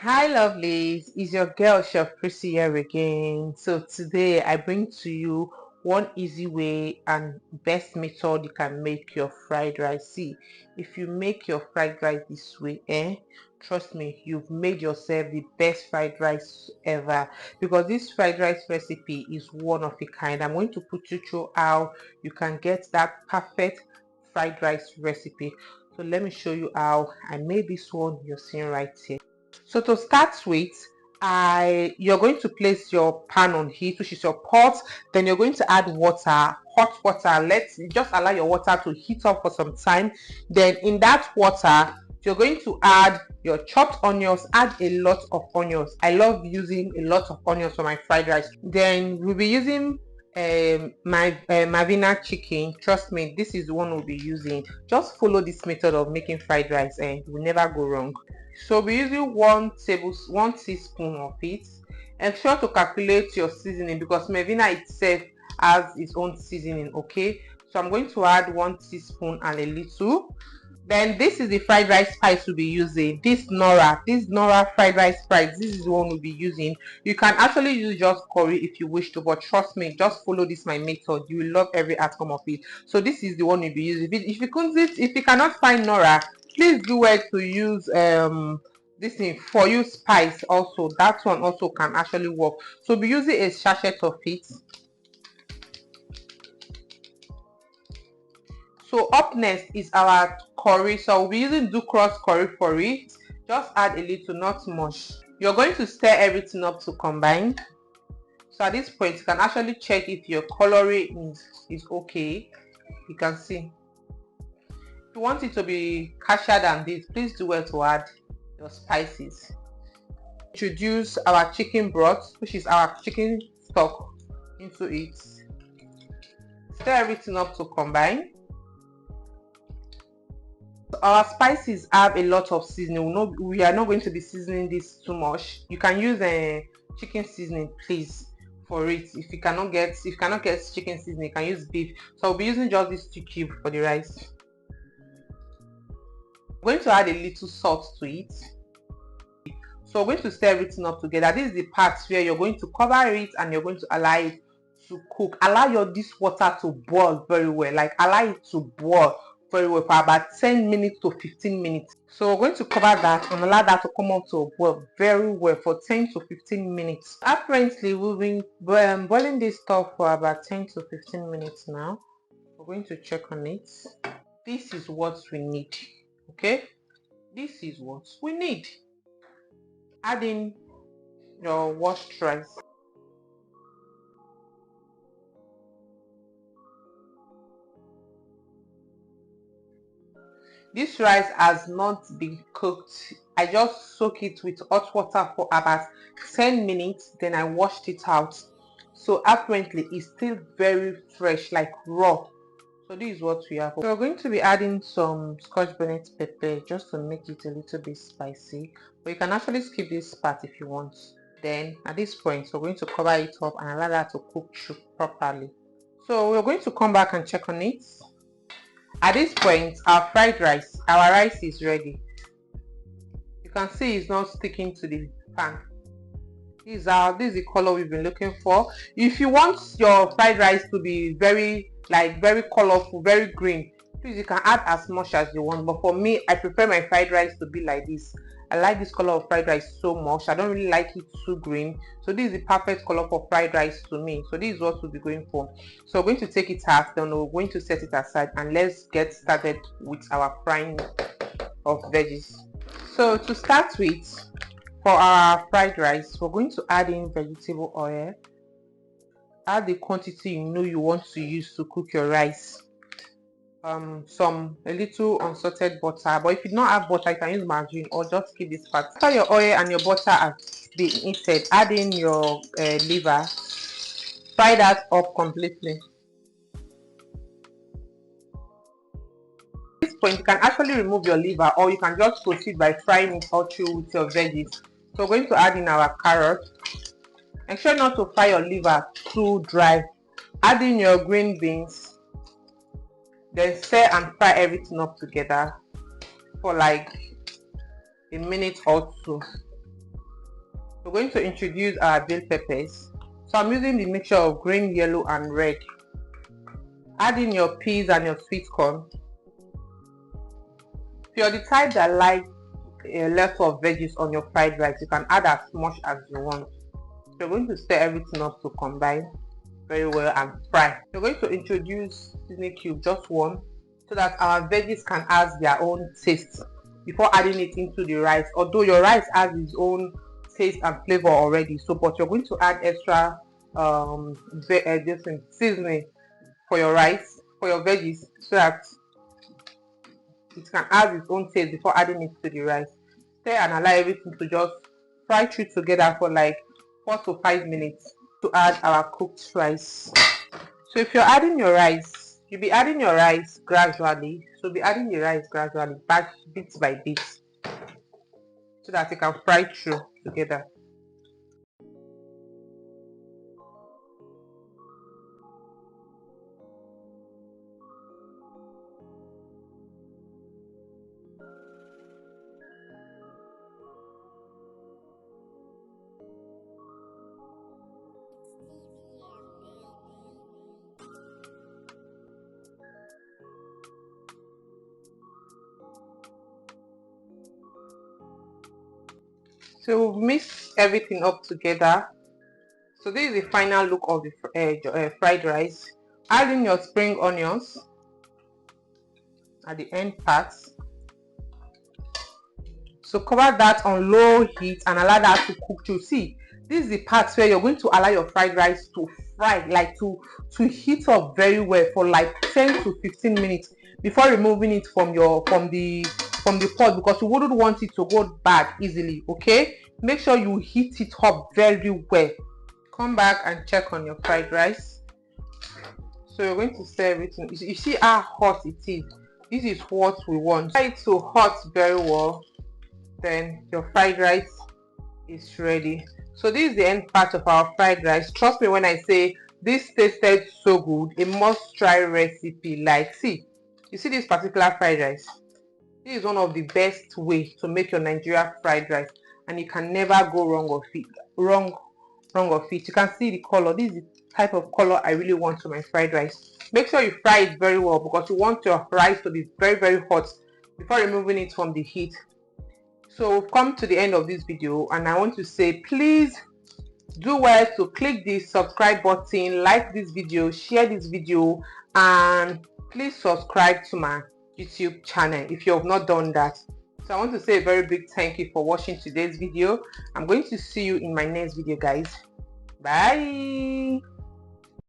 Hi lovelies, it's your girl Chef Chrissy here again. So today I bring to you one easy way and best method you can make your fried rice. See, if you make your fried rice this way, trust me, you've made yourself the best fried rice ever, because this fried rice recipe is one of a kind. I'm going to put you through how you can get that perfect fried rice recipe. So let me show you how I made this one you're seeing right here. So to start with, you're going to place your pan on heat, which is your pot. Then you're going to add water, hot water. Let's just allow your water to heat up for some time. Then in that water, you're going to add your chopped onions. Add a lot of onions. I love using a lot of onions for my fried rice. Then we'll be using my Mavina chicken. Trust me, this is the one we'll be using. Just follow this method of making fried rice and you will never go wrong. So we're using one teaspoon of it. Ensure to calculate your seasoning because Mevina itself has its own seasoning. Okay, so I'm going to add 1 teaspoon and a little. Then this is the fried rice spice we'll be using. This Nora fried rice spice. This is the one we'll be using. You can actually use just curry if you wish to, but trust me, just follow this my method. You will love every outcome of it. So this is the one we'll be using. If you cannot find Nora, please do well to use this thing for you spice also. That one also can actually work. So we'll be using a sachet of it. So up next is our curry. So we'll be using Ducros curry for it. Just add a little, not much. You're going to stir everything up to combine. So at this point, you can actually check if your coloring is okay. You can see. If you want it to be cashier than this, please do well to add your spices. Introduce our chicken broth, which is our chicken stock, into it. Stir everything up to combine. Our spices have a lot of seasoning. We are not going to be seasoning this too much. You can use a chicken seasoning, please, for it. If you cannot get chicken seasoning, you can use beef. So I'll be using just this 2 cubes for the rice. I'm going to add a little salt to it. So we're going to stir everything up together. This is the part where you're going to cover it and you're going to allow it to cook. Allow this water to boil very well. Like allow it to boil very well for about 10 minutes to 15 minutes. So we're going to cover that and allow that to come up to boil very well for 10 to 15 minutes. Apparently we've been boiling this stuff for about 10 to 15 minutes now. We're going to check on it. This is what we need. Okay, this is what we need. Add in your washed rice. This rice has not been cooked. I just soak it with hot water for about 10 minutes, then I washed it out. So apparently it's still very fresh, like raw. So this is what we have. So we're going to be adding some scotch bonnet pepper just to make it a little bit spicy, but you can actually skip this part if you want. Then at this point we're going to cover it up and allow that to cook through properly. So we're going to come back and check on it. At this point, our rice is ready. You can see it's not sticking to the pan. This is the color we've been looking for. If you want your fried rice to be very colorful, very green, please you can add as much as you want. But for me, I prefer my fried rice to be like this. I like this color of fried rice so much. I don't really like it too green. So this is the perfect color for fried rice to me. So this is what we'll be going for. So we're going to take it out, then we're going to set it aside and let's get started with our frying of veggies. So to start with, for our fried rice, we're going to add in vegetable oil. Add the quantity you know you want to use to cook your rice. A little unsalted butter, but if you don't have butter you can use margarine or just skip this part. After your oil and your butter have been heated, add in your liver. Fry that up completely. At this point you can actually remove your liver or you can just proceed by frying it all through with your veggies. So we're going to add in our carrot. Ensure not to fry your liver too dry. Add in your green beans. Then stir and fry everything up together for like a minute or two. We're going to introduce our bell peppers. So I'm using the mixture of green, yellow and red. Add in your peas and your sweet corn. If you're the type that likes a lot of veggies on your fried rice, you can add as much as you want. So you're going to stir everything up to combine very well and fry. You're going to introduce seasoning cube, just one, so that our veggies can add their own taste before adding it into the rice. Although your rice has its own taste and flavor already, so but you're going to add extra seasoning for your rice, for your veggies, so that it can add its own taste before adding it to the rice. Stir and allow everything to just fry through together for like 4 to 5 minutes to add our cooked rice. So if you're adding your rice, you'll be adding your rice gradually. So be adding the rice gradually, bit by bit, so that it can fry through together. So we've mixed everything up together. So this is the final look of the fried rice. Add in your spring onions at the end parts. So cover that on low heat and allow that to cook through. See, this is the part where you're going to allow your fried rice to fry, like to heat up very well for like 10 to 15 minutes before removing it from the pot, because you wouldn't want it to go bad easily. Okay, make sure you heat it up very well. Come back and check on your fried rice. So you're going to stir everything. You see how hot it is. This is what we want. Fry it to hot very well, then your fried rice is ready. So this is the end part of our fried rice. Trust me when I say this tasted so good. A must try recipe. Like, see, you see this particular fried rice, this is one of the best ways to make your Nigerian fried rice, and you can never go wrong of it. You can see the color. This is the type of color I really want to my fried rice. Make sure you fry it very well, because you want your rice to be very hot before removing it from the heat. So we've come to the end of this video, and I want to say, please do well to click the subscribe button, like this video, share this video, and please subscribe to my YouTube channel if you have not done that. So I want to say a very big thank you for watching today's video. I'm going to see you in my next video, guys. Bye.